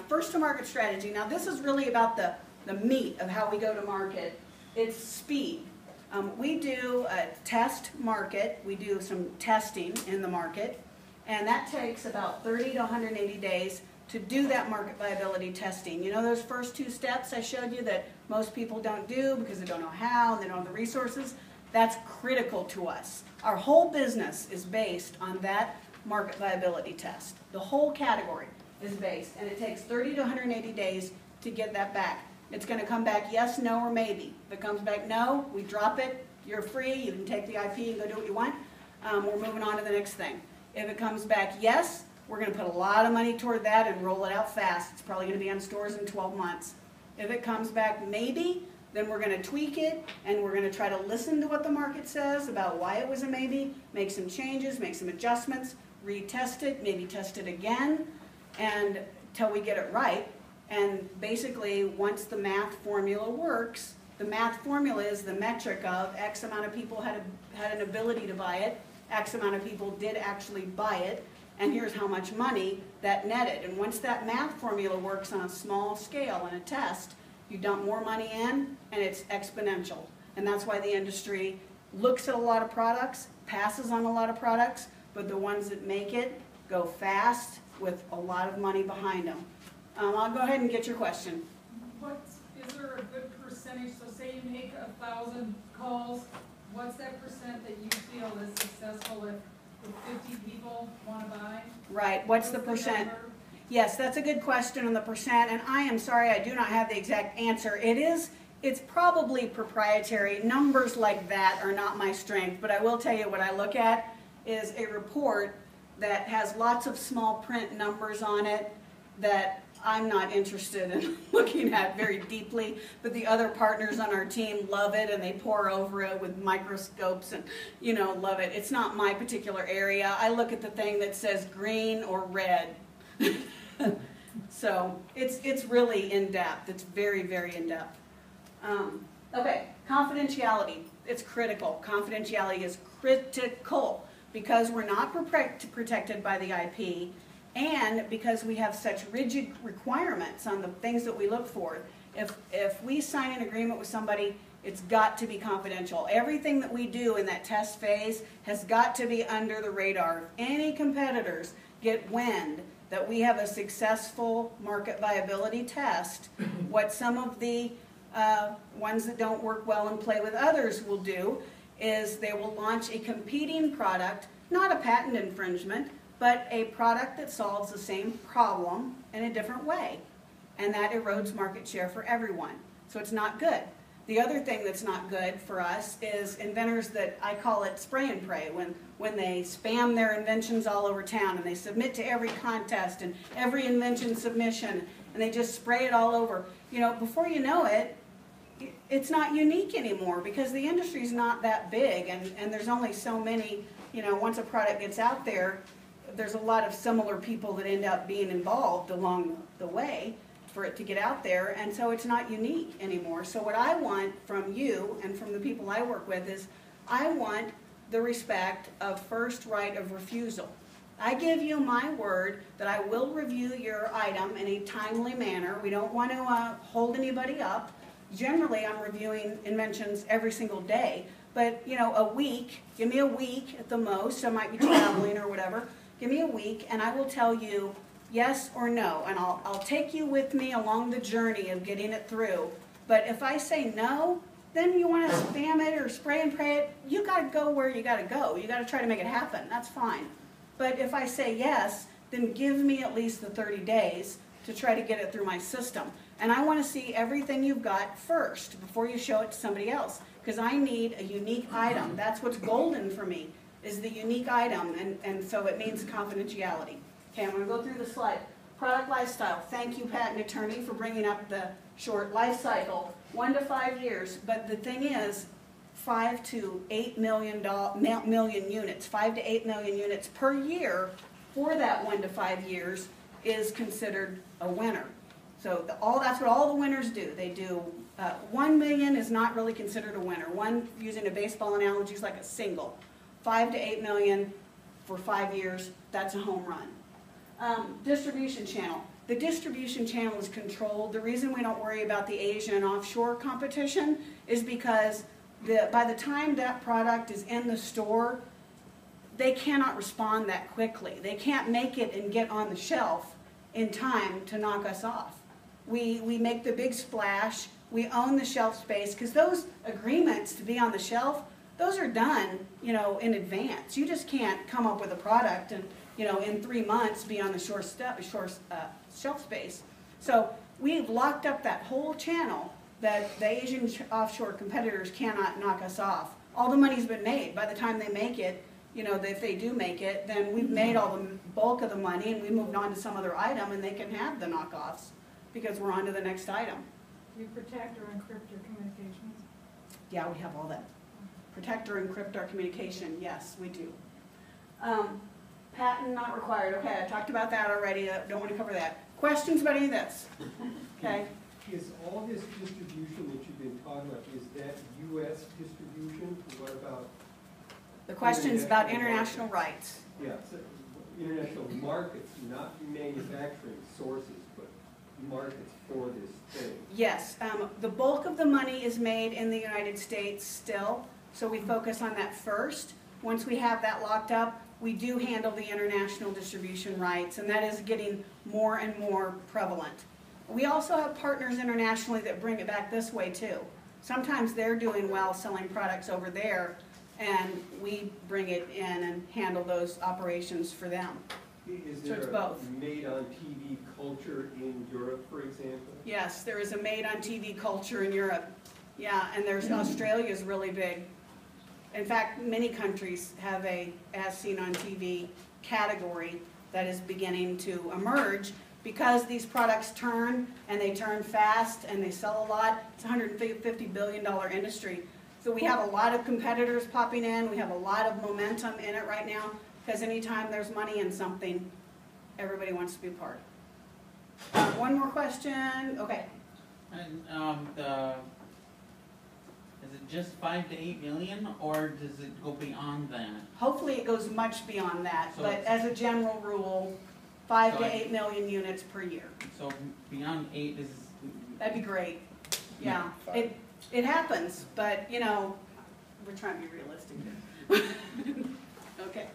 first to market strategy. Now this is really about the meat of how we go to market. It's speed. We do a test market. We do some testing in the market, and that takes about 30 to 180 days to do that market viability testing. You know those first two steps I showed you that most people don't do because they don't know how and they don't have the resources? That's critical to us. Our whole business is based on that market viability test. The whole category is based, and it takes 30 to 180 days to get that back. It's going to come back yes, no, or maybe. If it comes back no, we drop it. You're free. You can take the IP and go do what you want. We're moving on to the next thing. If it comes back yes, we're going to put a lot of money toward that and roll it out fast. It's probably going to be on stores in 12 months. If it comes back maybe, then we're going to tweak it, and we're going to try to listen to what the market says about why it was a maybe, make some changes, make some adjustments, retest it, maybe test it again, and till we get it right. And basically, once the math formula works, the math formula is the metric of X amount of people had an ability to buy it, X amount of people did actually buy it, and here's how much money that netted. And once that math formula works on a small scale in a test, you dump more money in, and it's exponential. And that's why the industry looks at a lot of products, passes on a lot of products, but the ones that make it go fast with a lot of money behind them. I'll go ahead and get your question. Is there a good percentage, so say you make 1,000 calls, what's that percent that you feel is successful if 50 people want to buy? Right, what's the percent? Yes, that's a good question on the percent, and I am sorry I do not have the exact answer. It's probably proprietary. Numbers like that are not my strength, but I will tell you what I look at is a report that has lots of small print numbers on it that I'm not interested in looking at very deeply, but the other partners on our team love it, and they pore over it with microscopes and, you know, love it. It's not my particular area. I look at the thing that says green or red. So it's really in-depth. It's very, very in-depth. Okay, confidentiality. It's critical. Confidentiality is critical because we're not protected by the IP, and because we have such rigid requirements on the things that we look for. If we sign an agreement with somebody, it's got to be confidential. Everything that we do in that test phase has got to be under the radar. If any competitors get wind that we have a successful market viability test, what some of the ones that don't work well and play with others will do is they will launch a competing product, not a patent infringement, but a product that solves the same problem in a different way. And that erodes market share for everyone. So it's not good. The other thing that's not good for us is inventors that, I call it spray and pray, when they spam their inventions all over town and they submit to every contest and every invention submission and they just spray it all over. You know, before you know it, it's not unique anymore because the industry's not that big, and there's only so many, you know, once a product gets out there, there's a lot of similar people that end up being involved along the way for it to get out there, and so it's not unique anymore. So what I want from you and from the people I work with is I want the respect of first right of refusal. I give you my word that I will review your item in a timely manner. We don't want to hold anybody up. Generally, I'm reviewing inventions every single day, but you know, a week, give me a week at the most. I might be traveling or whatever. Give me a week and I will tell you yes or no, and I'll take you with me along the journey of getting it through. But if I say no, then you want to spam it or spray and pray it, you got to go where you got to go. You got to try to make it happen. That's fine. But if I say yes, then give me at least the 30 days to try to get it through my system. And I want to see everything you've got first before you show it to somebody else, because I need a unique item. That's what's golden for me, is the unique item, and so it means confidentiality. Okay, I'm going to go through the slide. Product lifestyle. Thank you, patent attorney, for bringing up the short life cycle. 1 to 5 years, but the thing is, 5 to 8 million units, 5 to 8 million units per year for that 1 to 5 years is considered a winner. So that's what all the winners do. They do 1 million is not really considered a winner. One, using a baseball analogy, is like a single. 5 to 8 million for 5 years, that's a home run. Distribution channel. the distribution channel is controlled. The reason we don't worry about the Asian and offshore competition is because by the time that product is in the store, they cannot respond that quickly. They can't make it and get on the shelf in time to knock us off. We make the big splash, we own the shelf space, because those agreements to be on the shelf, those are done, you know, in advance. You just can't come up with a product and, you know, in 3 months be on the shelf space. So we've locked up that whole channel that the Asian offshore competitors cannot knock us off. All the money's been made. By the time they make it, you know, if they do make it, then we've made all the bulk of the money and we moved on to some other item and they can have the knockoffs because we're on to the next item. Do you protect or encrypt your communications? Yeah, we have all that. Protect or encrypt our communication, yes, we do. Patent not required, okay, I talked about that already, don't want to cover that. Questions about any of this? Okay. Is all this distribution that you've been talking about, is that U.S. distribution? What about? The question is about international rights. Yeah, so international markets, not manufacturing sources, but markets for this thing. Yes, the bulk of the money is made in the United States still, so we focus on that first. Once we have that locked up, we do handle the international distribution rights, and that is getting more and more prevalent. We also have partners internationally that bring it back this way too. Sometimes they're doing well selling products over there, and we bring it in and handle those operations for them. Is So it's there both. a made-on-TV culture in Europe, for example? Yes, there is a made-on-TV culture in Europe. Yeah, and there's Australia's really big. In fact, many countries have a as-seen-on-TV category that is beginning to emerge because these products turn, and they turn fast, and they sell a lot. It's a $150 billion industry. So we have a lot of competitors popping in. We have a lot of momentum in it right now, because anytime there's money in something, everybody wants to be part. One more question. Okay. And is it just 5 to 8 million, or does it go beyond that? Hopefully it goes much beyond that, So but it's- as a general rule, 5 So to I- 8 million units per year. So beyond 8 is. That'd be great. Yeah, it happens, but you know, we're trying to be realistic here. Okay.